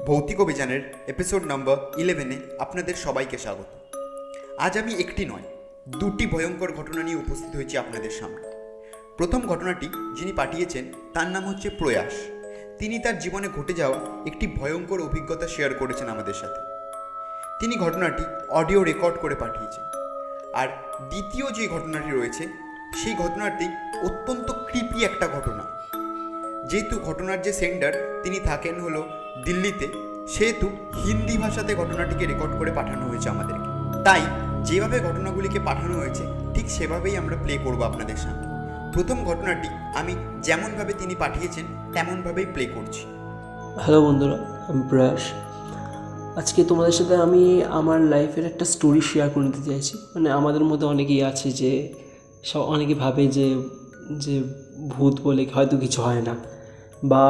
ভৌতিক অভিযানের এপিসোড নম্বর 11-এ আপনাদের সবাইকে স্বাগত। আজ আমি একটি নয়, দুটি ভয়ঙ্কর ঘটনা নিয়ে উপস্থিত হয়েছি আপনাদের সামনে। প্রথম ঘটনাটি যিনি পাঠিয়েছেন তার নাম হচ্ছে প্রয়াস। তিনি তার জীবনে ঘটে যাওয়া একটি ভয়ঙ্কর অভিজ্ঞতা শেয়ার করেছেন আমাদের সাথে। তিনি ঘটনাটি অডিও রেকর্ড করে পাঠিয়েছেন। আর দ্বিতীয় যে ঘটনাটি রয়েছে সেই ঘটনাটি অত্যন্ত ক্রিপি একটা ঘটনা। যেহেতু ঘটনার যে সেন্ডার তিনি থাকেন হলো দিল্লিতে, সেহেতু হিন্দি ভাষাতে ঘটনাটিকে রেকর্ড করে পাঠানো হয়েছে আমাদেরকে। তাই যেভাবে ঘটনাগুলিকে পাঠানো হয়েছে ঠিক সেভাবেই আমরা প্লে করব আপনাদের সামনে। প্রথম ঘটনাটি আমি যেমনভাবে তিনি পাঠিয়েছেন তেমনভাবেই প্লে করছি। হ্যালো বন্ধুরা, আমি প্রয়াস। আজকে তোমাদের সাথে আমি আমার লাইফের একটা স্টোরি শেয়ার করে দিতে চাইছি। আমাদের মধ্যে অনেকেই আছে যে অনেকে ভাবে যে যে ভূত বলে হয়তো কিছু হয় না, বা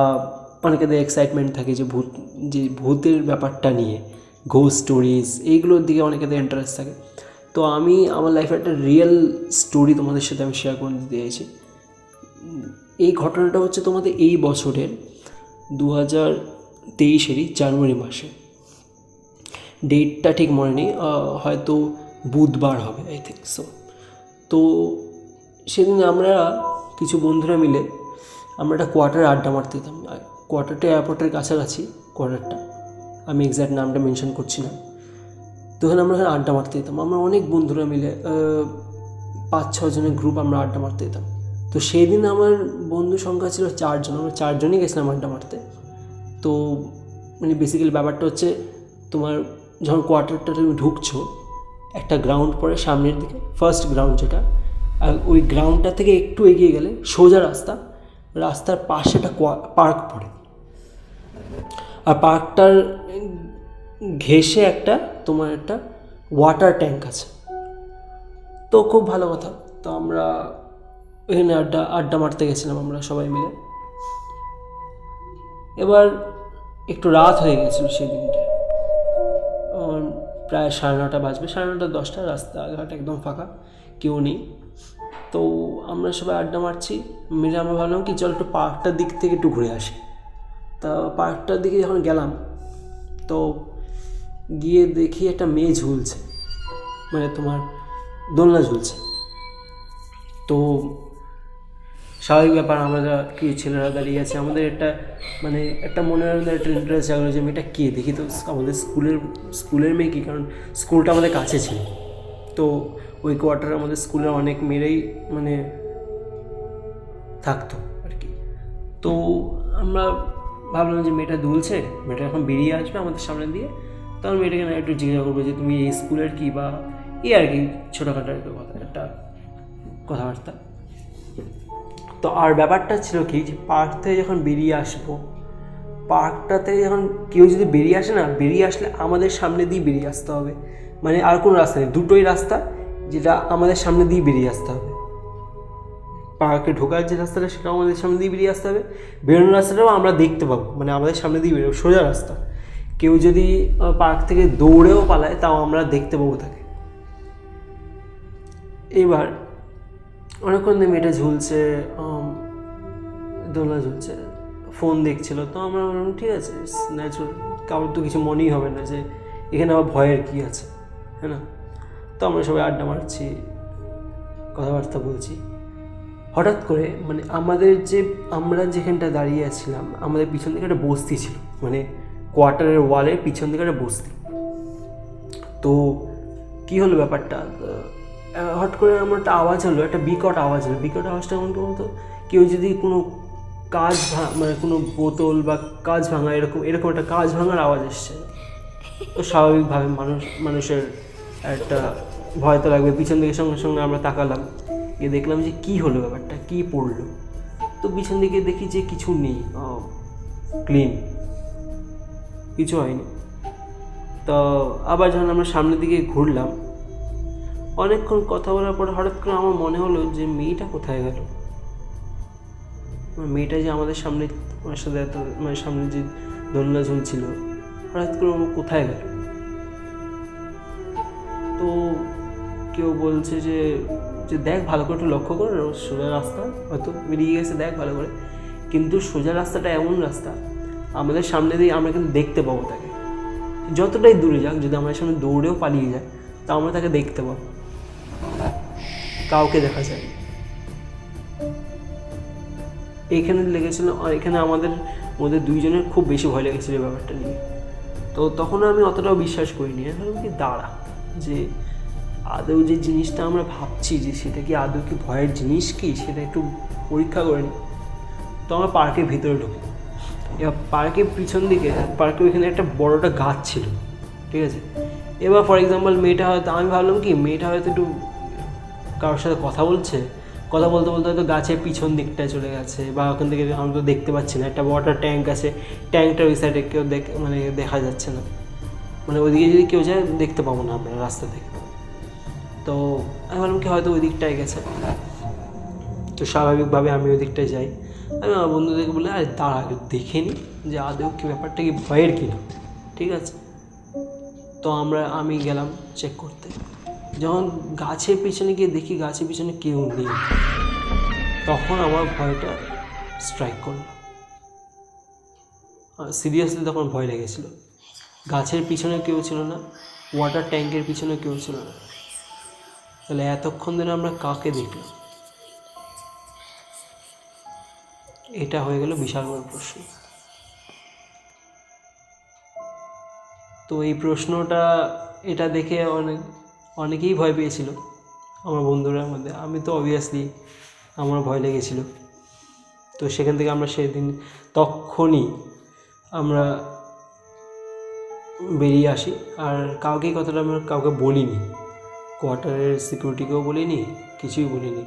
অনেকেদের এক্সাইটমেন্ট থাকে যে ভূতের ব্যাপারটা নিয়ে, ঘোস্ট স্টোরিজ এইগুলোর দিকে অনেকেদের ইন্টারেস্ট থাকে। তো আমি আমার লাইফের একটা রিয়েল স্টোরি তোমাদের সাথে আমি শেয়ার করে দিতে চাইছি। এই ঘটনাটা হচ্ছে তোমাদের এই বছরের 2023-এরই জানুয়ারি মাসে। ডেটটা ঠিক মনে নেই, হয়তো বুধবার হবে, আই থিঙ্ক সো। তো সেদিন আমরা কিছু বন্ধুরা মিলে আমরা একটা কোয়ার্টারে আড্ডা মারতে যেতাম। কোয়ার্টারটা এয়ারপোর্টের কাছাকাছি, কোয়ার্টারটা আমি এক্স্যাক্ট নামটা মেনশন করছি না। তো ওখানে আমরা আড্ডা মারতে যেতাম। আমরা অনেক বন্ধুরা মিলে 5-6 জনের গ্রুপ আমরা আড্ডা মারতে যেতাম। তো সেই দিন আমার বন্ধু সংখ্যা ছিল 4 জন। আমরা 4 জনই গেছিলাম আড্ডা মারতে। তো বেসিক্যালি ব্যাপারটা হচ্ছে, তোমার যখন কোয়ার্টারটা তুমি ঢুকছো, একটা গ্রাউন্ড পড়ে সামনের দিকে, ফার্স্ট গ্রাউন্ড যেটা, আর ওই গ্রাউন্ডটা থেকে একটু এগিয়ে গেলে সোজা রাস্তার পাশে একটা পার্ক পড়ে। আর পার্কটার ঘেঁষে তোমার একটা ওয়াটার ট্যাঙ্ক আছে। তো খুব ভালো কথা। তো আমরা এখানে আড্ডা মারতে গেছিলাম আমরা সবাই মিলে। এবার একটু রাত হয়ে গেছিল সেই দিনটা, প্রায় 9:30 বাজবে, 9:30-10টা। রাস্তাঘাট একদম ফাঁকা, কেউ নেই। তো আমরা সবাই আড্ডা মারছি মিলে। আমরা ভাবলাম কি চল একটু পার্কটার দিক থেকে একটু ঘুরে আসি। তা পার্কটার দিকে যখন গেলাম, তো গিয়ে দেখি একটা মেয়ে ঝুলছে, তোমার দোলনা ঝুলছে। তো স্বাভাবিক ব্যাপার, আমরা কি ছেলেরা দাঁড়িয়ে আছে, আমাদের একটা মনের মধ্যে একটা ইন্টারেস্ট জাগলো যে মেয়েটা কে, দেখি তো আমাদের স্কুলের মেয়ে কি, কারণ স্কুলটা আমাদের কাছে ছিল। তো ওই কোয়ার্টারে আমাদের স্কুলের অনেক মেয়েরাই থাকতো আর কি। তো আমরা ভাবলাম যে মেয়েটা দুলছে, মেয়েটা এখন বেরিয়ে আসবে আমাদের সামনে দিয়ে, তখন মেয়েটাকে না একটু জিজ্ঞাসা করবো যে তুমি এই স্কুলের কি, বা এই আর কি ছোটোখাটো একটা কথাবার্তা। তো আর ব্যাপারটা ছিল কি, যে পার্ক থেকে যখন বেরিয়ে আসবো, পার্কটা থেকে যখন কেউ যদি বেরিয়ে আসে না, বেরিয়ে আসলে আমাদের সামনে দিয়ে বেরিয়ে আসতে হবে। আর কোনো রাস্তা নেই, দুটোই রাস্তা, যেটা আমাদের সামনে দিয়ে বেরিয়ে আসতে হবে। পার্কে ঢোকার যে রাস্তাটা সেটাও আমাদের সামনে দিয়ে বেরিয়ে আসতে হবে, বেরোনোর রাস্তাটাও আমরা দেখতে পাবো, আমাদের সামনে দিয়ে বেরোবো, সোজা রাস্তা। কেউ যদি পার্ক থেকে দৌড়েও পালায় তাও আমরা দেখতে পাবো তাকে। এবার অনেকক্ষণ দিয়ে মেয়েটা ঝুলছে, দোলনা ঝুলছে, ফোন দেখছিল। তো আমরা বললাম ঠিক আছে, ন্যাচুরাল, কারোর তো কিছু মনেই হবে না যে এখানে আবার ভয়ের কী আছে, হ্যাঁ না। তো আমরা সবাই আড্ডা মারছি, কথাবার্তা বলছি। হঠাৎ করে আমরা যেখানটা দাঁড়িয়ে আছিলাম, আমাদের পিছন দিকে একটা বস্তি ছিল, কোয়ার্টারের ওয়ালের পিছন দিকে একটা বস্তি। তো কী হলো ব্যাপারটা, হঠাৎ করে আমার একটা আওয়াজ হলো, একটা বিকট আওয়াজ হলো। বিকট আওয়াজটা এমন বলতো, কেউ যদি কোনো কাজ কোনো বোতল বা কাজ ভাঙা, এরকম একটা কাজ ভাঙার আওয়াজ এসছে। তো স্বাভাবিকভাবে মানুষের একটা ভয় তো লাগবে। পিছন দিকে সঙ্গে সঙ্গে আমরা তাকালাম, গিয়ে দেখলাম যে কী হলো ব্যাপারটা, কী পড়লো। তো পিছন দিকে দেখি যে কিছু নেই, ক্লিন, কিছু হয়নি। তো আবার যখন আমরা সামনের দিকে ঘুরলাম, অনেকক্ষণ কথা বলার পরে হঠাৎ করে আমার মনে হলো যে মেয়েটা কোথায় গেল। মেয়েটা যে আমাদের সামনে, আমার সাথে সামনে যে দোলনা ঝুলছিল, হঠাৎ করে কোথায় গেল। তো কেউ বলছে যে দেখ ভালো করে একটু লক্ষ্য করে, সোজা রাস্তা হয়তো বেরিয়ে গেছে, দেখ ভালো করে। কিন্তু সোজা রাস্তাটা এমন রাস্তা আমাদের সামনে দিয়ে আমরা কিন্তু দেখতে পাবো তাকে, যতটাই দূরে যাক, যদি আমাদের সামনে দৌড়েও পালিয়ে যায় তা আমরা তাকে দেখতে পাবো, কাউকে দেখা যায় না। এইখানে লেগেছিল, এখানে আমাদের মধ্যে দুইজনের খুব বেশি ভয় লেগেছিল এই ব্যাপারটা নিয়ে। তো তখন আমি অতটাও বিশ্বাস করিনি, এখন কি দাঁড়া যে আদৌ যে জিনিসটা আমরা ভাবছি যে সেটা কি আদৌ কি ভয়ের জিনিস কি, সেটা একটু পরীক্ষা করে নিই। তো আমরা পার্কের ভিতরে ঢুকি। এবার পার্কের পিছন দিকে, পার্কের ওইখানে একটা বড়টা গাছ ছিল, ঠিক আছে। এবার ফর এক্সাম্পল মেয়েটা হয়তো, আমি ভাবলাম কি মেয়েটা হয়তো একটু কারোর সাথে কথা বলতে বলতে হয়তো গাছের পিছন দিকটায় চলে গেছে, বা ওখান থেকে আমি তো দেখতে পাচ্ছি না, একটা ওয়াটার ট্যাঙ্ক আছে, ট্যাঙ্কটার ওই সাইডে কেউ মানে দেখা যাচ্ছে না, মানে ওইদিকে যদি কেউ যায় দেখতে পাবো না আমরা রাস্তা থেকে। তো আমি ভাবলাম কি হয়তো ওই দিকটায় গেছে। তো স্বাভাবিকভাবে আমি ওই দিকটায় যাই। আমি আমার বন্ধুদেরকে বলে আরে দাঁড়া দেখে নিই যে আদৌ কি ব্যাপারটা কি ভয়ের কিনা, ঠিক আছে। তো আমি গেলাম চেক করতে। যখন গাছের পিছনে গিয়ে দেখি গাছের পিছনে কেউ নেই, তখন আমার ভয়টা স্ট্রাইক করলো। সিরিয়াসলি তখন ভয় লেগেছিল। গাছের পিছনে কেউ ছিল না, ওয়াটার ট্যাঙ্কের পিছনে কেউ ছিল না, তাহলে এতক্ষণ ধরে আমরা কাকে দেখলাম? এটা হয়ে গেল বিশাল বড় প্রশ্ন। তো এই প্রশ্নটা, এটা দেখে অনেকেই ভয় পেয়েছিল আমার বন্ধুরা মধ্যে। আমি তো অবভিয়াসলি আমার ভয় লেগেছিল। তো সেখান থেকে আমরা সেদিন তখনই আমরা বেরিয়ে আসি। আর কাউকেই কথাটা আমরা কাউকে বলিনি, কোয়ার্টারের সিকিউরিটিকেও বলিনি, কিছুই বলিনি।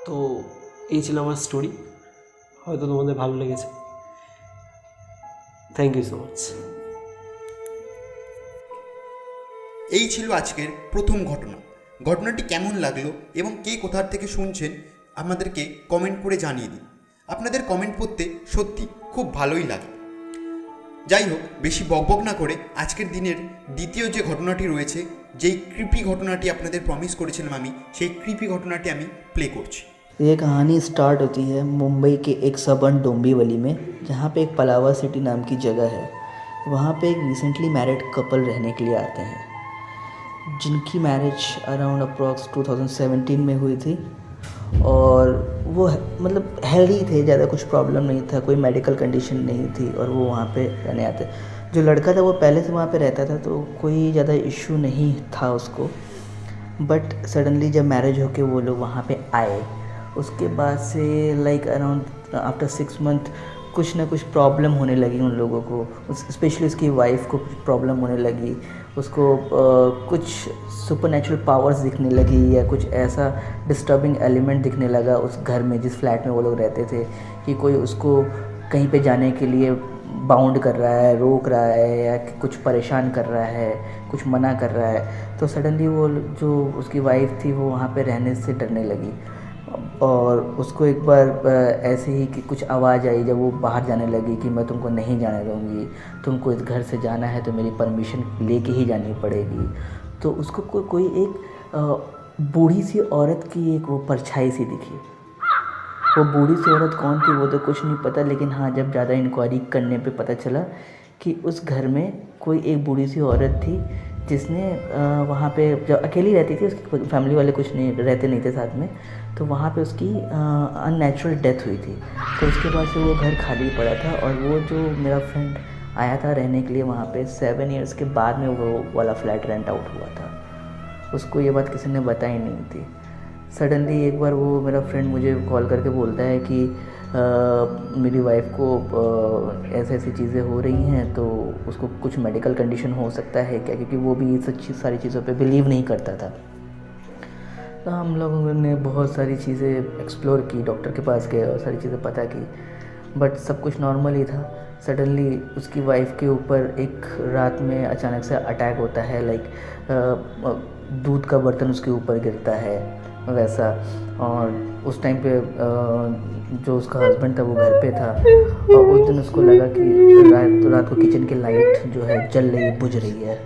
তো এই ছিল আমার স্টোরি, হয়তো তোমাদের ভালো লেগেছে। Thank you so much. এই ছিল আজকের প্রথম ঘটনাটি কেমন লাগলো এবং কে কোথার থেকে শুনছেন আমাদেরকে কমেন্ট করে জানিয়ে দিন। আপনাদের কমেন্ট পড়তে সত্যি খুব ভালোই লাগে। যাই হোক, বেশি বকবক না করে আজকের দিনের দ্বিতীয় যে ঘটনাটি রয়েছে, যেই ক্রিপি ঘটনাটি আপনাদের প্রমিস করেছিলাম আমি, সেই ক্রিপি ঘটনাটি আমি প্লে করছি। ये कहानी स्टार्ट होती है मुंबई के एक सबर्न डोंबिवली में, जहाँ पे एक पलावा सिटी नाम की जगह है। वहाँ पे एक रिसेंटली मैरिड कपल रहने के लिए आते हैं, जिनकी मैरिज अराउंड अप्रॉक्स 2017 में हुई थी। और वो मतलब हेल्दी थे, ज़्यादा कुछ प्रॉब्लम नहीं था, कोई मेडिकल कंडीशन नहीं थी, और वो वहाँ पे रहने आते। जो लड़का था वो पहले से वहाँ पे रहता था, तो कोई ज़्यादा इशू नहीं था उसको। बट सडनली जब मैरिज होके वो लोग वहाँ पे आए, उसके बाद से लाइक अराउंड आफ्टर 6 मंथ कुछ ना कुछ प्रॉब्लम होने लगी उन लोगों को। स्पेशली उसकी वाइफ को कुछ प्रॉब्लम होने लगी, उसको कुछ सुपरनैचुरल पावर्स दिखने लगी, या कुछ ऐसा डिस्टर्बिंग एलिमेंट दिखने लगा उस घर में, जिस फ्लैट में वो लोग रहते थे, कि कोई उसको कहीं पे जाने के लिए बाउंड कर रहा है, रोक रहा है, या कुछ परेशान कर रहा है, कुछ मना कर रहा है। तो सडनली वो जो उसकी वाइफ थी वो वहाँ पे रहने से डरने लगी। और उसको एक बार ऐसे ही कि कुछ आवाज़ आई जब वो बाहर जाने लगी कि मैं तुमको नहीं जाने दूँगी, तुमको इस घर से जाना है तो मेरी परमिशन लेके ही जानी पड़ेगी। तो उसको कोई एक बूढ़ी सी औरत की एक वो परछाई सी दिखी। वो बूढ़ी सी औरत कौन थी वो तो कुछ नहीं पता, लेकिन हाँ जब ज़्यादा इंक्वायरी करने पे पता चला कि उस घर में कोई एक बूढ़ी सी औरत थी, जिसने वहाँ पे जब अकेली रहती थी, उसकी फैमिली वाले कुछ नहीं रहते नहीं थे साथ में, तो वहाँ पे उसकी अननेचुरल डेथ हुई थी। तो उसके बाद से वो घर खाली पड़ा था, और वो जो मेरा फ्रेंड आया था रहने के लिए वहाँ पे 7 इयर्स के बाद में वो वाला फ्लैट रेंट आउट हुआ था। उसको ये बात किसी ने बताई नहीं थी। सडनली एक बार वो मेरा फ्रेंड मुझे कॉल करके बोलता है कि मेरी वाइफ को ऐसे ऐसी चीज़ें हो रही हैं, तो उसको कुछ मेडिकल कंडीशन हो सकता है क्या, क्योंकि वो भी सारी चीज़ों पे बिलीव नहीं करता था। तो हम लोगों ने बहुत सारी चीज़ें एक्सप्लोर की, डॉक्टर के पास गए और सारी चीज़ें पता की, बट सब कुछ नॉर्मल ही था। सडनली उसकी वाइफ के ऊपर एक रात में अचानक से अटैक होता है, लाइक दूध का बर्तन उसके ऊपर गिरता है वैसा। और उस टाइम पे जो उसका हस्बैंड था वो घर पे था, और उस दिन उसको लगा कि रात को किचन की लाइट जो है जल रही बुझ रही है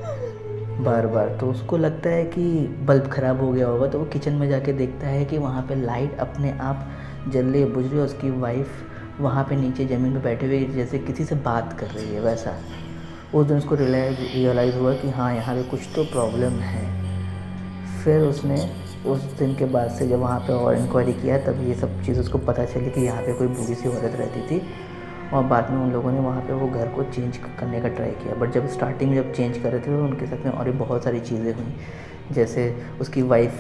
बार बार। तो उसको लगता है कि बल्ब ख़राब हो गया होगा, तो वो किचन में जाके देखता है कि वहाँ पे लाइट अपने आप जल रही बुझ रही है। उसकी वाइफ वहाँ पे नीचे ज़मीन पे बैठे हुए जैसे किसी से बात कर रही है वैसा। उस दिन उसको रियलाइज़ हुआ कि हाँ यहाँ पे कुछ तो प्रॉब्लम है। फिर उसने उस दिन के बाद से जब वहाँ पे और इंक्वायरी किया तब ये सब चीज़ उसको पता चली कि यहाँ पे कोई बूढ़ी सी औरत रहती थी। और बाद में उन लोगों ने वहाँ पे वो घर को चेंज करने का ट्राई किया, बट जब स्टार्टिंग में जब चेंज कर रहे थे तो उनके साथ में और भी बहुत सारी चीज़ें हुई। जैसे उसकी वाइफ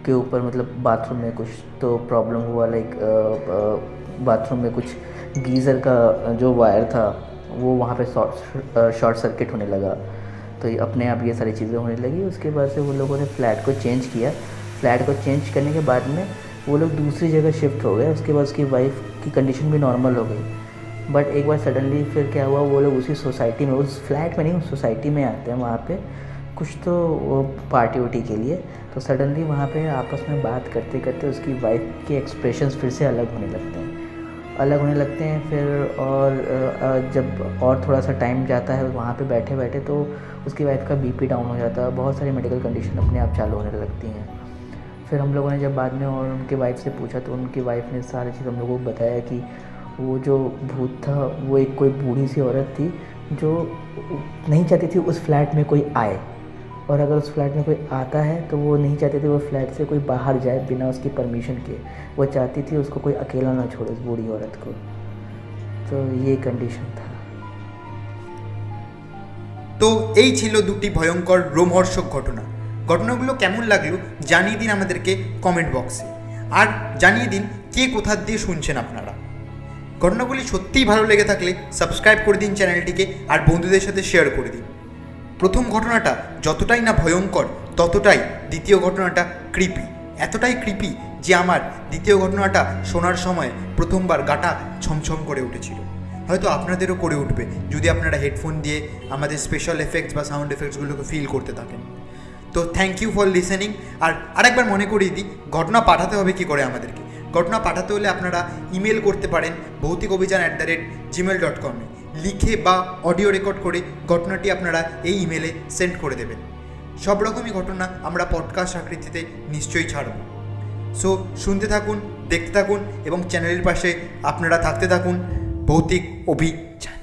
के ऊपर मतलब बाथरूम में कुछ तो प्रॉब्लम हुआ, लाइक बाथरूम में कुछ गीज़र का जो वायर था वो वहाँ पे शॉर्ट सर्किट होने लगा, तो ये अपने आप ये सारी चीज़ें होने लगी। उसके बाद से वो लोगों ने फ्लैट को चेंज किया। फ्लैट को चेंज करने के बाद में वो लोग दूसरी जगह शिफ्ट हो गए। उसके बाद उसकी वाइफ की कंडीशन भी नॉर्मल हो गई। बट एक बार सडनली फिर क्या हुआ, वो लोग उसी सोसाइटी में, उस फ्लैट में नहीं उस सोसाइटी में आते हैं वहाँ पे कुछ तो वो पार्टी वार्टी के लिए। तो सडनली वहाँ पे आपस में बात करते करते उसकी वाइफ के एक्सप्रेशंस फिर से अलग होने लगते हैं फिर। और जब और थोड़ा सा टाइम जाता है वहाँ पे बैठे बैठे तो उसकी वाइफ का बीपी डाउन हो जाता है, बहुत सारी मेडिकल कंडीशन अपने आप चालू होने लगती हैं। फिर हम लोगों ने जब बाद में और उनकी वाइफ से पूछा तो उनकी वाइफ ने सारी चीज़ हम लोगों को बताया कि वो जो भूत था वो एक कोई बूढ़ी सी औरत थी जो नहीं चाहती थी उस फ्लैट में कोई आए, और अगर उस फ्लैट में कोई आता है तो वो नहीं चाहती थी वो फ्लैट से कोई बाहर जाए बिना उसकी परमिशन के। वो चाहती थी उसको कोई अकेला ना छोड़े, उस बूढ़ी औरत को। तो ये कंडीशन था। তো এই ছিল দুটি ভয়ঙ্কর রোমহর্ষক ঘটনাগুলো কেমন লাগলো জানিয়ে দিন আমাদেরকে কমেন্ট বক্সে, আর জানিয়ে দিন কে কোথা দিয়ে শুনছেন আপনারা। ঘটনাগুলি সত্যিই ভালো লেগে থাকলে সাবস্ক্রাইব করে দিন চ্যানেলটিকে, আর বন্ধুদের সাথে শেয়ার করে দিন। প্রথম ঘটনাটা যতটাই না ভয়ঙ্কর ততটাই দ্বিতীয় ঘটনাটা ক্রিপি, এতটাই ক্রিপি যে আমার দ্বিতীয় ঘটনাটা শোনার সময় প্রথমবার গাটা ছমছম করে উঠেছিল। হয়তো আপনাদেরও করে উঠবে যদি আপনারা হেডফোন দিয়ে আমাদের স্পেশাল এফেক্টস বা সাউন্ড এফেক্টসগুলোকে ফিল করতে থাকেন। তো থ্যাংক ইউ ফর লিসেনিং। আর আরেকবার মনে করিয়ে দিই, ঘটনা পাঠাতে হবে কী করে আমাদেরকে। ঘটনা পাঠাতে হলে আপনারা ইমেল করতে পারেন bhautikobhijan@gmail.com লিখে বা অডিও রেকর্ড করে ঘটনাটি আপনারা এই ইমেলে সেন্ড করে দেবেন। সব রকমই ঘটনা আমরা পডকাস্ট আকৃতিতে নিশ্চয়ই ছাড়ব। সো শুনতে থাকুন, দেখতে থাকুন এবং চ্যানেলের পাশে আপনারা থাকতে থাকুন। ভৌতিক অভিযান।